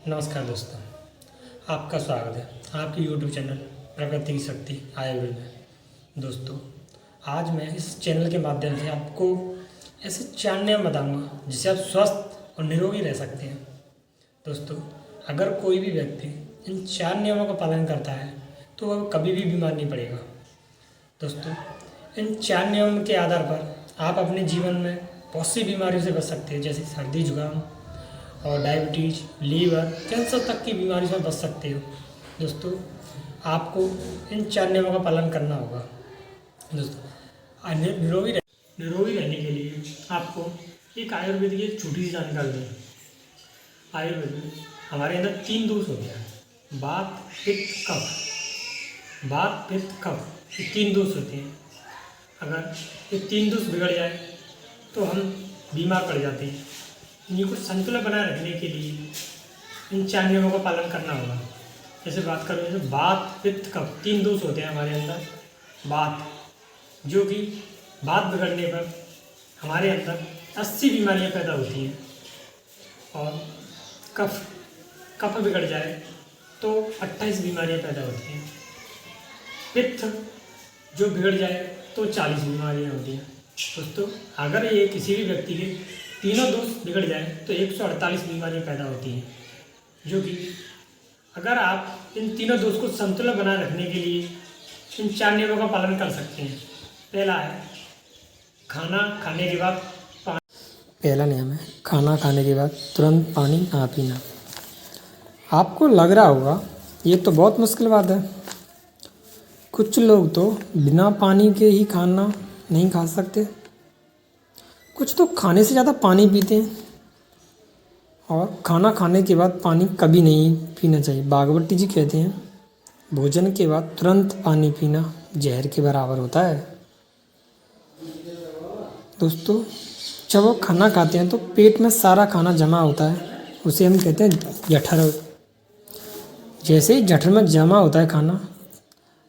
नमस्कार दोस्तों, आपका स्वागत है आपके यूट्यूब चैनल प्रकृति की शक्ति आयुर्वेद में। दोस्तों, आज मैं इस चैनल के माध्यम से आपको ऐसे 4 नियम बताऊंगा जिससे आप स्वस्थ और निरोगी रह सकते हैं। दोस्तों, अगर कोई भी व्यक्ति इन 4 नियमों का पालन करता है तो वह कभी भी बीमार नहीं पड़ेगा। दोस्तों, इन 4 नियमों के आधार पर आप अपने जीवन में बहुत सी बीमारियों से बच सकते हैं, जैसे सर्दी जुकाम और डायबिटीज, लीवर, कैंसर तक की बीमारी से बच सकते हो। दोस्तों, आपको इन 4 नियमों का पालन करना होगा। दोस्तों, निरोगी रहने के लिए आपको एक आयुर्वेद की एक छोटी सी जानकारी दें। आयुर्वेद में हमारे अंदर 3 दोष होते हैं, वात, पित्त, कफ। वात, पित्त, कफ, ये 3 दोष होते हैं। अगर ये 3 दोष बिगड़ जाए तो हम बीमार पड़ जाते हैं। इन्हीं को संतुलन बनाए रखने के लिए इन 4 नियमों का पालन करना होगा। जैसे बात करूँ, जैसे वात, पित्त, कफ 3 दोष होते हैं हमारे अंदर। वात, जो कि वात बिगड़ने पर हमारे अंदर 80 बीमारियां पैदा होती हैं, और कफ बिगड़ जाए तो 28 बीमारियां पैदा होती हैं। पित्त जो बिगड़ जाए तो 40 बीमारियां होती हैं। दोस्तों, अगर ये किसी भी व्यक्ति के तीनों दोष बिगड़ जाए तो 148 बीमारियां पैदा होती हैं, जो कि अगर आप इन तीनों दोष को संतुलन बनाए रखने के लिए इन 4 नियमों का पालन कर सकते हैं। पहला है खाना खाने के बाद पानी। पहला नियम है खाना खाने के बाद तुरंत पानी ना पीना। आपको लग रहा होगा ये तो बहुत मुश्किल बात है, कुछ लोग तो बिना पानी के ही खाना नहीं खा सकते, कुछ तो खाने से ज़्यादा पानी पीते हैं, और खाना खाने के बाद पानी कभी नहीं पीना चाहिए। भागवती जी कहते हैं, भोजन के बाद तुरंत पानी पीना जहर के बराबर होता है। दोस्तों, जब वो खाना खाते हैं तो पेट में सारा खाना जमा होता है, उसे हम कहते हैं जठर। जैसे ही जठर में जमा होता है खाना,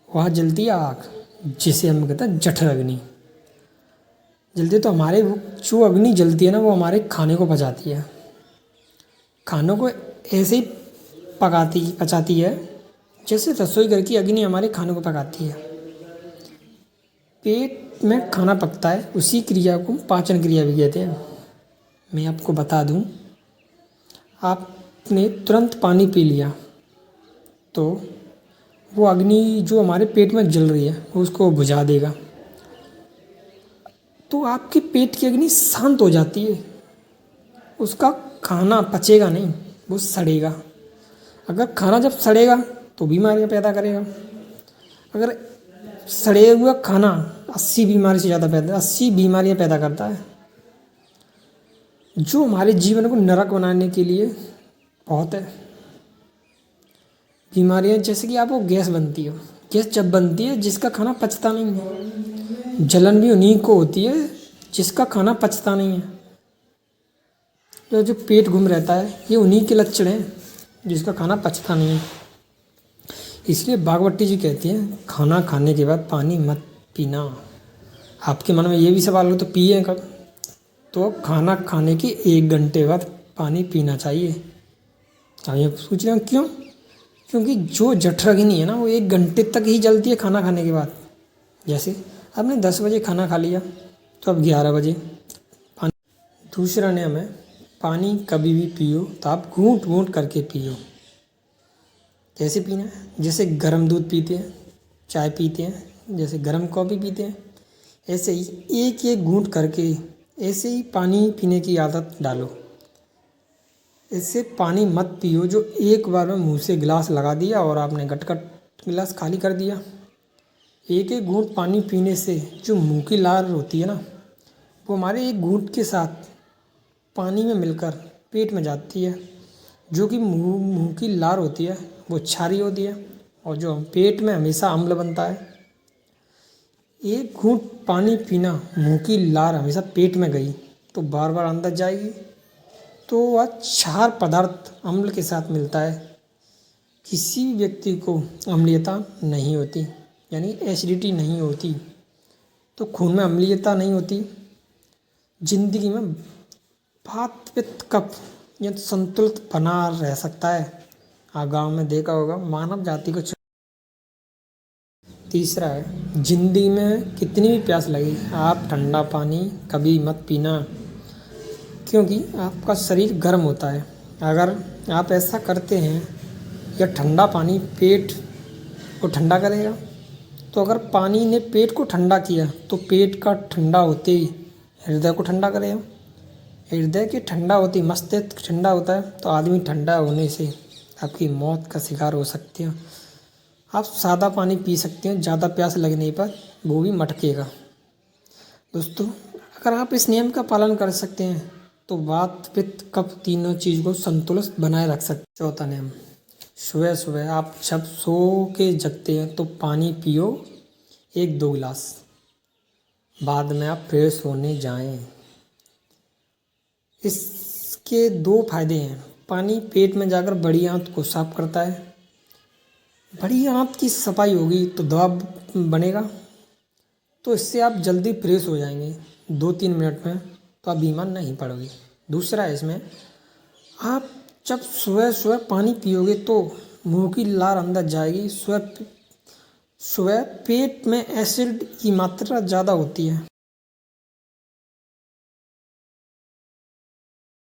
वहाँ जलती है आग, जिसे हम कहते हैं जठर अग्नि। जलती है तो हमारे जो अग्नि जलती है ना, वो हमारे खाने को पचाती है। खानों को ऐसे ही पचाती है जैसे रसोई घर की अग्नि हमारे खानों को पकाती है। पेट में खाना पकता है, उसी क्रिया को पाचन क्रिया भी कहते हैं। मैं आपको बता दूं, आपने तुरंत पानी पी लिया तो वो अग्नि जो हमारे पेट में जल रही है उसको बुझा देगा, तो आपके पेट की अग्नि शांत हो जाती है। उसका खाना पचेगा नहीं, वो सड़ेगा। अगर खाना जब सड़ेगा तो बीमारियां पैदा करेगा। अगर सड़े हुआ खाना 80 बीमारियां पैदा करता है, जो हमारे जीवन को नरक बनाने के लिए बहुत है। बीमारियां जैसे कि आपको गैस बनती हो, गैस जब बनती है जिसका खाना पचता नहीं है। जलन भी उन्हीं को होती है जिसका खाना पचता नहीं है। जो पेट घूम रहता है, ये उन्हीं के लक्षण हैं जिसका खाना पचता नहीं है। इसलिए भागवती जी कहती हैं, खाना खाने के बाद पानी मत पीना। आपके मन में ये भी सवाल हो तो पिए कब? तो खाना खाने के 1 घंटे बाद पानी पीना चाहिए। अब ये पूछ रहे हो क्यों? क्योंकि जो जठराग्नि है ना, वो 1 घंटे तक ही जलती है खाना खाने के बाद। जैसे आपने 10 बजे खाना खा लिया तो अब 11 बजे पानी। दूसरा नियम है, पानी कभी भी पियो तो आप घूंट घूंट करके पियो। कैसे पीना है? जैसे गर्म दूध पीते हैं, चाय पीते हैं, जैसे गर्म कॉफ़ी पीते हैं, ऐसे ही एक एक घूंट करके ऐसे ही पानी पीने की आदत डालो। इससे पानी मत पियो जो एक बार में मुंह से गिलास लगा दिया और आपने गटगट गिलास खाली कर दिया। एक एक घूंट पानी पीने से जो मुंह की लार होती है ना, वो हमारे एक घूंट के साथ पानी में मिलकर पेट में जाती है। जो कि मुंह की लार होती है वो क्षारी होती है, और जो पेट में हमेशा अम्ल बनता है। एक घूंट पानी पीना, मुंह की लार हमेशा पेट में गई तो बार बार अंदर जाएगी, तो वह क्षार पदार्थ अम्ल के साथ मिलता है। किसी भी व्यक्ति को अम्लीयता नहीं होती, यानी एसिडिटी नहीं होती, तो खून में अम्लीयता नहीं होती। जिंदगी में वात, पित्त, कफ ये संतुलित बना रह सकता है। आप गांव में देखा होगा मानव जाति को। तीसरा है, जिंदगी में कितनी भी प्यास लगे आप ठंडा पानी कभी मत पीना, क्योंकि आपका शरीर गर्म होता है। अगर आप ऐसा करते हैं, या ठंडा पानी पेट को ठंडा करेगा, तो अगर पानी ने पेट को ठंडा किया तो पेट का ठंडा होते ही हृदय को ठंडा करेगा। हृदय के ठंडा होते ही मस्तिष्क ठंडा होता है, तो आदमी ठंडा होने से आपकी मौत का शिकार हो सकते हैं। आप सादा पानी पी सकते हैं, ज़्यादा प्यास लगने पर वो भी मटकेगा। दोस्तों, अगर आप इस नियम का पालन कर सकते हैं तो वात पित्त कफ तीनों चीज़ को संतुलित बनाए रख सकते। चौथा नियम, सुबह सुबह आप जब सो के जगते हैं तो पानी पियो 1-2 गिलास, बाद में आप फ्रेश होने जाएं। इसके 2 फायदे हैं। पानी पेट में जाकर बड़ी आंत को साफ करता है। बड़ी आंत की सफाई होगी तो दबाव बनेगा, तो इससे आप जल्दी फ्रेश हो जाएंगे 2-3 मिनट में, तो आप बीमार नहीं पड़ोगे। दूसरा है, इसमें आप जब सुबह सुबह पानी पियोगे तो मुंह की लार अंदर जाएगी। सुबह पेट में एसिड की मात्रा ज़्यादा होती है।